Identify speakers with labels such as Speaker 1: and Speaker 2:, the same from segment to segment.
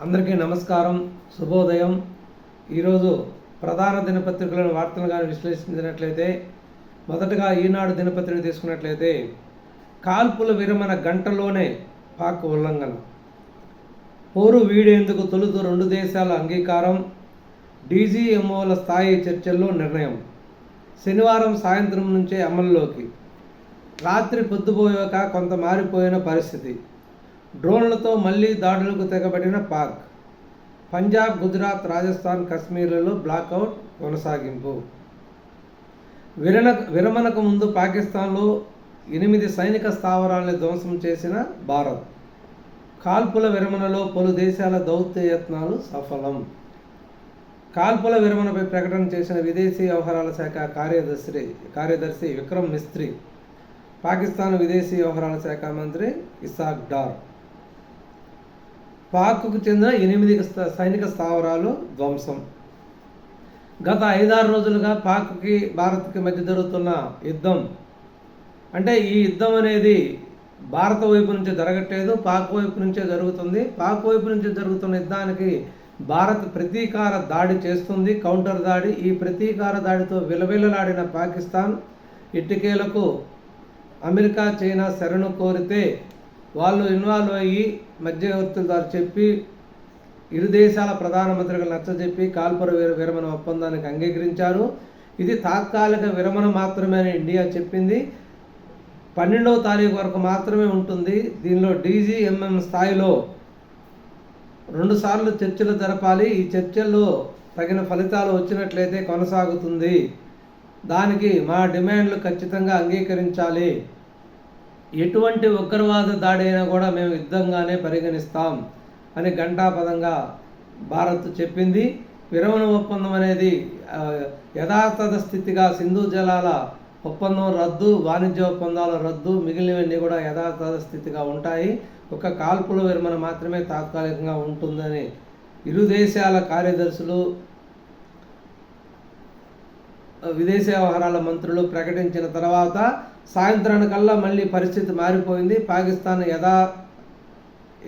Speaker 1: అందరికీ నమస్కారం, శుభోదయం. ఈరోజు ప్రధాన దినపత్రికలను వార్తలుగా విశ్లేషించినట్లయితే మొదటగా ఈనాడు దినపత్రిక తీసుకున్నట్లయితే కాల్పుల విరమణ గంటలోనే పాక్ ఉల్లంఘన, పోరు వీడేందుకు తొలుత రెండు దేశాల అంగీకారం, డీజీఎంఓల స్థాయి చర్చల్లో నిర్ణయం, శనివారం సాయంత్రం నుంచే అమల్లోకి, రాత్రి పొద్దుపోయాక కొంత మారిపోయిన పరిస్థితి, డ్రోన్లతో మళ్లీ దాడులకు తెగబడిన పాక్, పంజాబ్, గుజరాత్, రాజస్థాన్, కశ్మీర్లలో బ్లాకౌట్ కొనసాగింపు. విరమణకు ముందు పాకిస్తాన్లో 8 సైనిక స్థావరాలను ధ్వంసం చేసిన భారత్, కాల్పుల విరమణలో పలు దేశాల దౌత్యయత్నాలు సఫలం. కాల్పుల విరమణపై ప్రకటన చేసిన విదేశీ వ్యవహారాల శాఖ కార్యదర్శి విక్రమ్ మిస్త్రీ, పాకిస్తాన్ విదేశీ వ్యవహారాల శాఖ మంత్రి ఇసాక్ డార్, పాక్కు చెందిన 8 సైనిక స్థావరాలు ధ్వంసం. గత 5-6 రోజులుగా పాక్కి భారత్కి మధ్య జరుగుతున్న యుద్ధం, అంటే ఈ యుద్ధం అనేది భారత వైపు నుంచి జరగట్లేదు, పాక్ వైపు నుంచే జరుగుతుంది. పాక్ వైపు నుంచి జరుగుతున్న యుద్ధానికి భారత్ ప్రతీకార దాడి చేస్తుంది, కౌంటర్ దాడి. ఈ ప్రతీకార దాడితో విలవిలలాడిన పాకిస్తాన్ ఇటుకేలకు అమెరికా, చైనా శరణు కోరితే వాళ్ళు ఇన్వాల్వ్ అయ్యి మధ్యవర్తుల ద్వారా చెప్పి ఇరు దేశాల ప్రధానమంత్రులకు నచ్చజెప్పి కాల్పుల విరమణ ఒప్పందానికి అంగీకరించారు. ఇది తాత్కాలిక విరమణ మాత్రమే అని ఇండియా చెప్పింది. 12వ తారీఖు వరకు మాత్రమే ఉంటుంది. దీనిలో డీజీఎంఎం స్థాయిలో 2 సార్లు చర్చలు జరపాలి. ఈ చర్చల్లో తగిన ఫలితాలు వచ్చినట్లయితే కొనసాగుతుంది. దానికి మా డిమాండ్లు ఖచ్చితంగా అంగీకరించాలి. ఎటువంటి ఉగ్రవాద దాడి అయినా కూడా మేము యుద్ధంగానే పరిగణిస్తాం అని ఘంటాపదంగా భారత్ చెప్పింది. విరమణ ఒప్పందం అనేది యథాతథ స్థితిగా సింధు జలాల ఒప్పందం రద్దు, వాణిజ్య ఒప్పందాల రద్దు, మిగిలినవన్నీ కూడా యథాతథ స్థితిగా ఉంటాయి. ఒక కాల్పుల విరమణ మాత్రమే తాత్కాలికంగా ఉంటుందని ఇరు దేశాల కార్యదర్శులు, విదేశీ వ్యవహారాల మంత్రులు ప్రకటించిన తర్వాత సాయంత్రానికల్లా మళ్ళీ పరిస్థితి మారిపోయింది. పాకిస్తాన్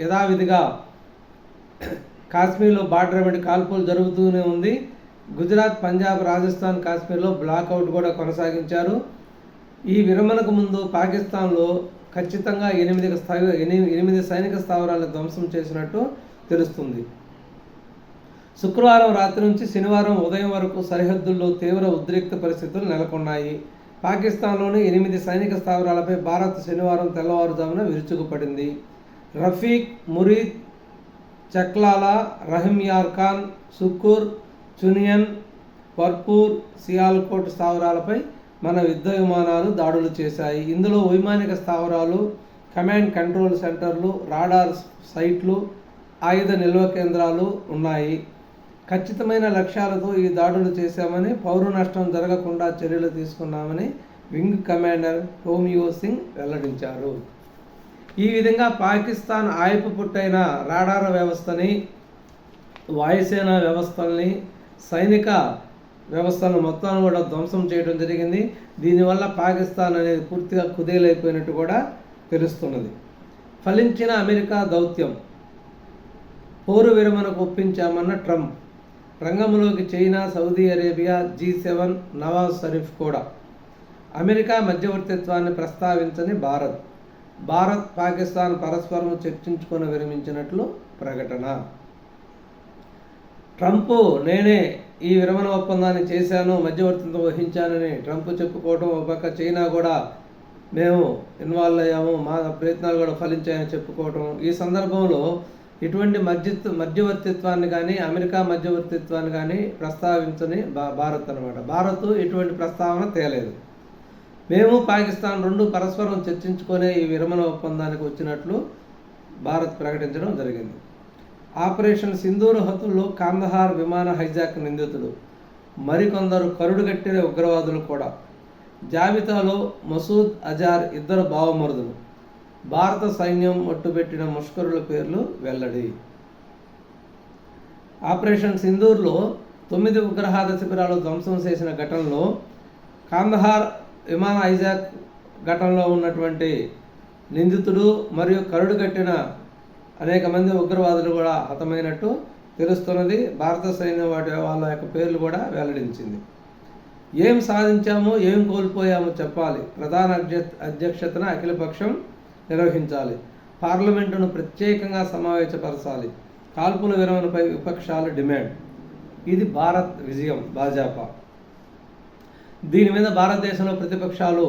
Speaker 1: యథావిధిగా కాశ్మీర్లో బార్డర్ వెంట కాల్పులు జరుగుతూనే ఉంది. గుజరాత్, పంజాబ్, రాజస్థాన్, కాశ్మీర్లో బ్లాకౌట్ కూడా కొనసాగించారు. ఈ విరమణకు ముందు పాకిస్తాన్లో ఖచ్చితంగా 8 సైనిక స్థావరాలను ధ్వంసం చేసినట్టు తెలుస్తుంది. శుక్రవారం రాత్రి నుంచి శనివారం ఉదయం వరకు సరిహద్దుల్లో తీవ్ర ఉద్రిక్త పరిస్థితులు నెలకొన్నాయి. పాకిస్తాన్లోని 8 సైనిక స్థావరాలపై భారత్ శనివారం తెల్లవారుజామున విరుచుకుపడింది. రఫీక్, మురీద్, చక్లాలా, రహిమ్యార్ ఖాన్, సుక్కూర్, చునియన్, పర్పూర్, సియాల్కోట్ స్థావరాలపై మన యుద్ధ విమానాలు దాడులు చేశాయి. ఇందులో వైమానిక స్థావరాలు, కమాండ్ కంట్రోల్ సెంటర్లు, రాడార్ సైట్లు, ఆయుధ నిల్వ కేంద్రాలు ఉన్నాయి. ఖచ్చితమైన లక్ష్యాలతో ఈ దాడులు చేశామని, పౌర నష్టం జరగకుండా చర్యలు తీసుకున్నామని వింగ్ కమాండర్ హోమియో సింగ్ వెల్లడించారు. ఈ విధంగా పాకిస్తాన్ ఆయపు పుట్టైన రాడార్ వ్యవస్థని, వాయుసేన వ్యవస్థల్ని, సైనిక వ్యవస్థలను మొత్తాన్ని కూడా ధ్వంసం చేయడం జరిగింది. దీనివల్ల పాకిస్తాన్ అనేది పూర్తిగా కుదేలైపోయినట్టు కూడా తెలుస్తున్నది. ఫలించిన అమెరికా దౌత్యం, పోరు విరమణకు ఒప్పించామన్న ట్రంప్, రంగంలోకి China, Saudi Arabia, G7, Nawaz Sharif కూడా. అమెరికా మధ్యవర్తిత్వాన్ని ప్రస్తావించని భారత్ పాకిస్తాన్ పరస్పరం చర్చించుకొని విరమించినట్లు ప్రకటన. ట్రంప్ నేనే ఈ విరమణ ఒప్పందాన్ని చేశాను, మధ్యవర్తిత్వం వహించానని ట్రంప్ చెప్పుకోవడం, ఒక పక్క చైనా కూడా మేము ఇన్వాల్వ్ అయ్యాము, మా ప్రయత్నాలు కూడా ఫలించాయని చెప్పుకోవటం. ఈ సందర్భంలో ఇటువంటి మధ్యవర్తిత్వాన్ని కానీ, అమెరికా మధ్యవర్తిత్వాన్ని కానీ ప్రస్తావించని భారత్ అనమాట. భారత్ ఇటువంటి ప్రస్తావన తేలేదు. మేము పాకిస్తాన్ 2 పరస్పరం చర్చించుకునే ఈ విరమణ ఒప్పందానికి వచ్చినట్లు భారత్ ప్రకటించడం జరిగింది. ఆపరేషన్ సింధూర్ హతుల్లో కాందహార్ విమాన హైజాక్ నిందితుడు, మరికొందరు కరుడుగట్టిన ఉగ్రవాదులు కూడా. జాబితాలో మసూద్ అజార్ 2 బావమరుదులు. భారత సైన్యం మట్టుబెట్టిన ముష్కరుల పేర్లు వెల్లడి. ఆపరేషన్ సింధూర్లో 9 ఉగ్రవాద శిబిరాలు ధ్వంసం చేసిన ఘటనలో కాందహార్ విమాన హైజాక్ ఘటనలో ఉన్నటువంటి నిందితుడు మరియు కరుడుగట్టిన అనేక మంది ఉగ్రవాదులు కూడా హతమైనట్టు తెలుస్తున్నది. భారత సైన్యం వాళ్ళ యొక్క పేర్లు కూడా వెల్లడించింది. ఏం సాధించామో ఏం కోల్పోయామో చెప్పాలి. ప్రధాన అధ్యక్షతన అఖిలపక్షం నిర్వహించాలి. పార్లమెంటును ప్రత్యేకంగా సమావేశపరచాలి. కాల్పుల విరమణపై విపక్షాల డిమాండ్. ఇది భారత్ విజయం భాజపా. దీని మీద భారతదేశంలో ప్రతిపక్షాలు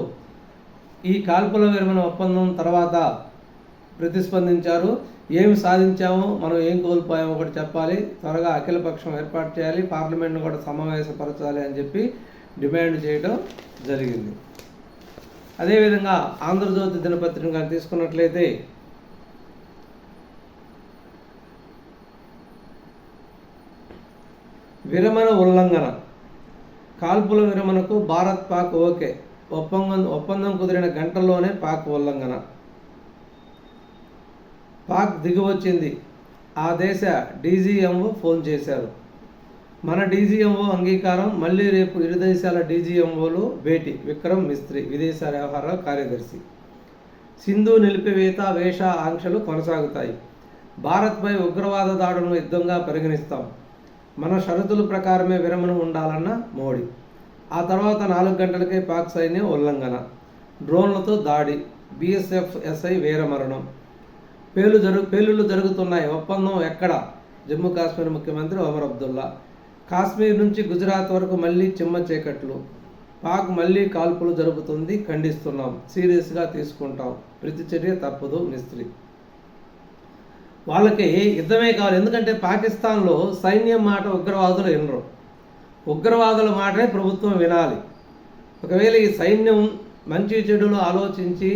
Speaker 1: ఈ కాల్పుల విరమణ ఒప్పందం తర్వాత ప్రతిస్పందించారు. ఏమి సాధించామో మనం ఏం కోల్పోయామో కూడా చెప్పాలి. త్వరగా అఖిలపక్షం ఏర్పాటు చేయాలి. పార్లమెంట్ను కూడా సమావేశపరచాలి అని చెప్పి డిమాండ్ చేయడం జరిగింది. అదేవిధంగా ఆంధ్రజ్యోతి దినపత్రిక తీసుకున్నట్లయితే విరమణ ఉల్లంఘన. కాల్పుల విరమణకు భారత్ పాక్ ఓకే. ఒప్పందం కుదిరిన గంటల్లోనే పాక్ ఉల్లంఘన. పాక్ దిగివచ్చింది. ఆ దేశ డీజీఎంఓ ఫోన్ చేశారు. మన డీజీఎంఓ అంగీకారం. మళ్ళీ రేపు ఇరు దేశాల డీజీఎంఓలు భేటీ. విక్రమ్ మిస్త్రీ విదేశాల వ్యవహారాల కార్యదర్శి. సింధు నిలిపివేత వేష ఆంక్షలు కొనసాగుతాయి. భారత్పై ఉగ్రవాద దాడులను యుద్ధంగా పరిగణిస్తాం. మన షరతుల ప్రకారమే విరమణ ఉండాలన్న మోడీ. ఆ తర్వాత 4 గంటలకే పాక్ సైన్యం ఉల్లంఘన. డ్రోన్లతో దాడి. బీఎస్ఎఫ్ ఎస్ఐ వీరమరణం. పేలుళ్లు జరుగుతున్నాయి. ఒప్పందం ఎక్కడ? జమ్మూ కాశ్మీర్ ముఖ్యమంత్రి ఒమర్ అబ్దుల్లా. కాశ్మీర్ నుంచి గుజరాత్ వరకు మళ్ళీ చిమ్మ చీకట్లు. పాక్ మళ్ళీ కాల్పులు జరుపుతుంది. ఖండిస్తున్నాం. సీరియస్గా తీసుకుంటాం. ప్రతిచర్య తప్పదు మిస్త్రీ. వాళ్ళకి యుద్ధమే కావాలి. ఎందుకంటే పాకిస్తాన్లో సైన్యం మాట ఉగ్రవాదులు వినరు. ఉగ్రవాదుల మాటనే ప్రభుత్వం వినాలి. ఒకవేళ ఈ సైన్యం మంచి చెడులు ఆలోచించి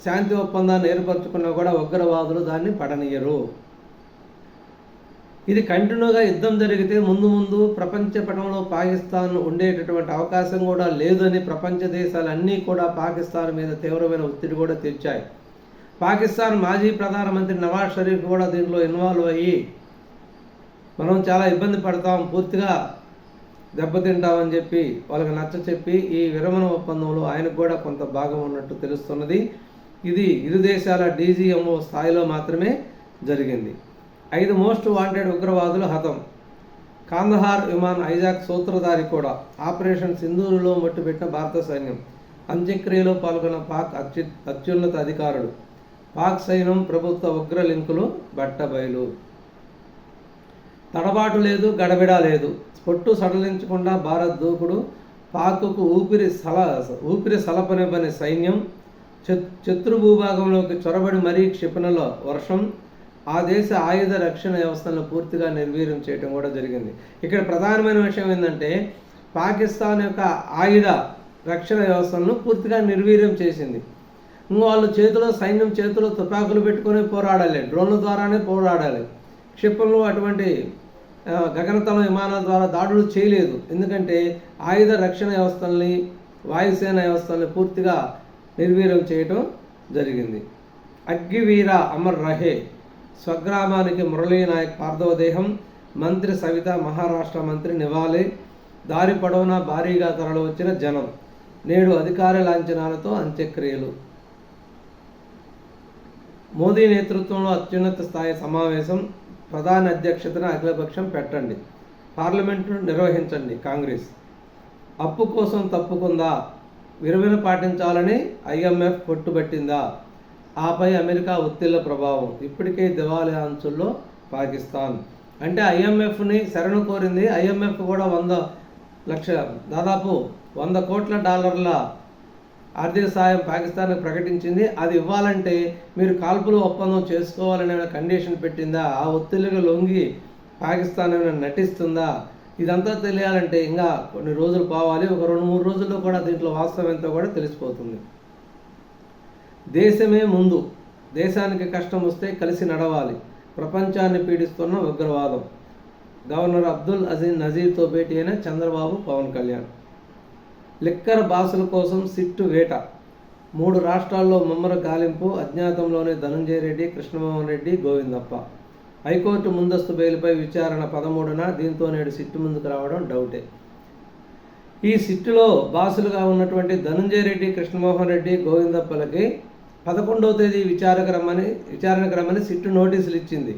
Speaker 1: శాంతి ఒప్పందాన్ని ఏర్పరచుకున్నా కూడా ఉగ్రవాదులు దాన్ని పడనీయరు. ఇది కంటిన్యూగా యుద్ధం జరిగితే ముందు ప్రపంచ పటంలో పాకిస్తాన్ ఉండేటటువంటి అవకాశం కూడా లేదని ప్రపంచ దేశాలన్నీ కూడా పాకిస్తాన్ మీద తీవ్రమైన ఒత్తిడి కూడా తెచ్చాయి. పాకిస్తాన్ మాజీ ప్రధానమంత్రి నవాజ్ షరీఫ్ కూడా దీంట్లో ఇన్వాల్వ్ అయ్యి మనం చాలా ఇబ్బంది పడతాం, పూర్తిగా దెబ్బతింటామని చెప్పి వాళ్ళకి నచ్చ చెప్పి ఈ విరమణ ఒప్పందంలో ఆయనకు కూడా కొంత భాగం ఉన్నట్టు తెలుస్తున్నది. ఇది ఇరు దేశాల డీజీఎంఓ స్థాయిలో మాత్రమే జరిగింది. 5 మోస్ట్ వాంటెడ్ ఉగ్రవాదులు హతం. కాందహార్ విమాన్ హైజాక్ సూత్రధారి కూడా. ఆపరేషన్ సింధూరులో మట్టుపెట్టిన భారత సైన్యం. అంత్యక్రియలో పాల్గొన్న పాక్ అత్యున్నత అధికారులు. పాక్ సైన్యం ప్రభుత్వ ఉగ్ర లింకులు బట్టబయలు. తడబాటు లేదు, గడబిడా లేదు. పొట్టు సడలించకుండా భారత్ దూకుడు. పాక్కు ఊపిరి సలపనివ్వని సైన్యం. శత్రు భూభాగంలోకి చొరబడి మరీ క్షిపణుల వర్షం. ఆ దేశ ఆయుధ రక్షణ వ్యవస్థలను పూర్తిగా నిర్వీర్యం చేయడం కూడా జరిగింది. ఇక్కడ ప్రధానమైన విషయం ఏంటంటే పాకిస్తాన్ యొక్క ఆయుధ రక్షణ వ్యవస్థలను పూర్తిగా నిర్వీర్యం చేసింది. వాళ్ళు సైన్యం చేతిలో తుపాకులు పెట్టుకొని పోరాడాలి, డ్రోన్ల ద్వారానే పోరాడాలి. క్షిపణులు అటువంటి గగనతల విమానాల ద్వారా దాడులు చేయలేదు. ఎందుకంటే ఆయుధ రక్షణ వ్యవస్థల్ని, వాయుసేన వ్యవస్థల్ని పూర్తిగా నిర్వీర్యం చేయటం జరిగింది. అగ్గివీర అమర్ రహే. స్వగ్రామానికి మురళీనాయక్ పార్థవ దేహం. మంత్రి సవిత మహారాష్ట్ర మంత్రి నివాళి. దారి పొడవునా భారీగా తరలి వచ్చిన జనం. నేడు అధికార లాంఛనాలతో అంత్యక్రియలు. మోదీ నేతృత్వంలో అత్యున్నత స్థాయి సమావేశం. ప్రధాన అధ్యక్షతన అఖిలపక్షం పెట్టండి. పార్లమెంటును నిర్వహించండి. కాంగ్రెస్. అప్పు కోసం తప్పుకుందా? విరమణ పాటించాలని ఐఎంఎఫ్ పట్టుబట్టిందా? ఆపై అమెరికా ఒత్తిళ్ల ప్రభావం. ఇప్పటికే దివాళీ అంచుల్లో పాకిస్తాన్. అంటే ఐఎంఎఫ్ని శరణు కోరింది. ఐఎంఎఫ్ కూడా దాదాపు $100 కోట్ల ఆర్థిక సాయం పాకిస్తాన్కి ప్రకటించింది. అది ఇవ్వాలంటే మీరు కాల్పుల ఒప్పందం చేసుకోవాలనే కండిషన్ పెట్టిందా? ఆ ఒత్తిళ్లకు లొంగి పాకిస్తాన్ ఏమైనా నటిస్తుందా? ఇదంతా తెలియాలంటే ఇంకా కొన్ని రోజులు పోవాలి. ఒక 2-3 రోజుల్లో కూడా దీంట్లో వాస్తవం ఎంతో కూడా తెలిసిపోతుంది. దేశమే ముందు. దేశానికి కష్టం వస్తే కలిసి నడవాలి. ప్రపంచాన్ని పీడిస్తున్న ఉగ్రవాదం. గవర్నర్ అబ్దుల్ అజీజ్ నజీర్తో భేటీ అయిన చంద్రబాబు, పవన్ కళ్యాణ్. లిక్కర్ బాసుల కోసం సిట్టు వేట. 3 రాష్ట్రాల్లో ముమ్మర గాలింపు. అజ్ఞాతంలోనే ధనంజయ రెడ్డి, కృష్ణమోహన్ రెడ్డి, గోవిందప్ప. హైకోర్టు ముందస్తు బెయిల్పై విచారణ 13న. దీంతో నేడు సిట్టు ముందుకు రావడం డౌటే. ఈ సిట్టులో బాసులుగా ఉన్నటువంటి ధనంజయ రెడ్డి, కృష్ణమోహన్ రెడ్డి, గోవిందప్పలకి 11వ తేదీ విచారణకు రమ్మని సిట్టు నోటీసులు ఇచ్చింది.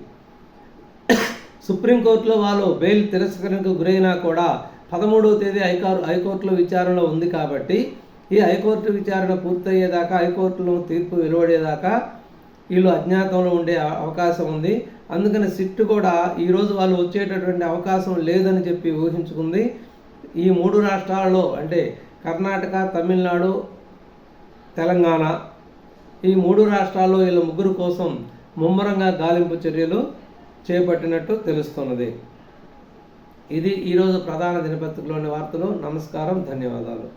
Speaker 1: సుప్రీంకోర్టులో వాళ్ళు బెయిల్ తిరస్కరణకు గురైనా కూడా 13వ తేదీ హైకోర్టులో విచారణలో ఉంది కాబట్టి ఈ హైకోర్టు విచారణ పూర్తయ్యేదాకా, హైకోర్టులో తీర్పు వెలువడేదాకా వీళ్ళు అజ్ఞాతంలో ఉండే అవకాశం ఉంది. అందుకని సిట్టు కూడా ఈరోజు వాళ్ళు వచ్చేటటువంటి అవకాశం లేదని చెప్పి ఊహించుకుంది. ఈ 3 రాష్ట్రాల్లో అంటే కర్ణాటక, తమిళనాడు, తెలంగాణ, ఈ 3 రాష్ట్రాల్లో వీళ్ళ ముగ్గురు కోసం ముమ్మరంగా గాలింపు చర్యలు చేపట్టినట్టు తెలుస్తున్నది. ఇది ఈరోజు ప్రధాన దినపత్రికలోని వార్తలు. నమస్కారం, ధన్యవాదాలు.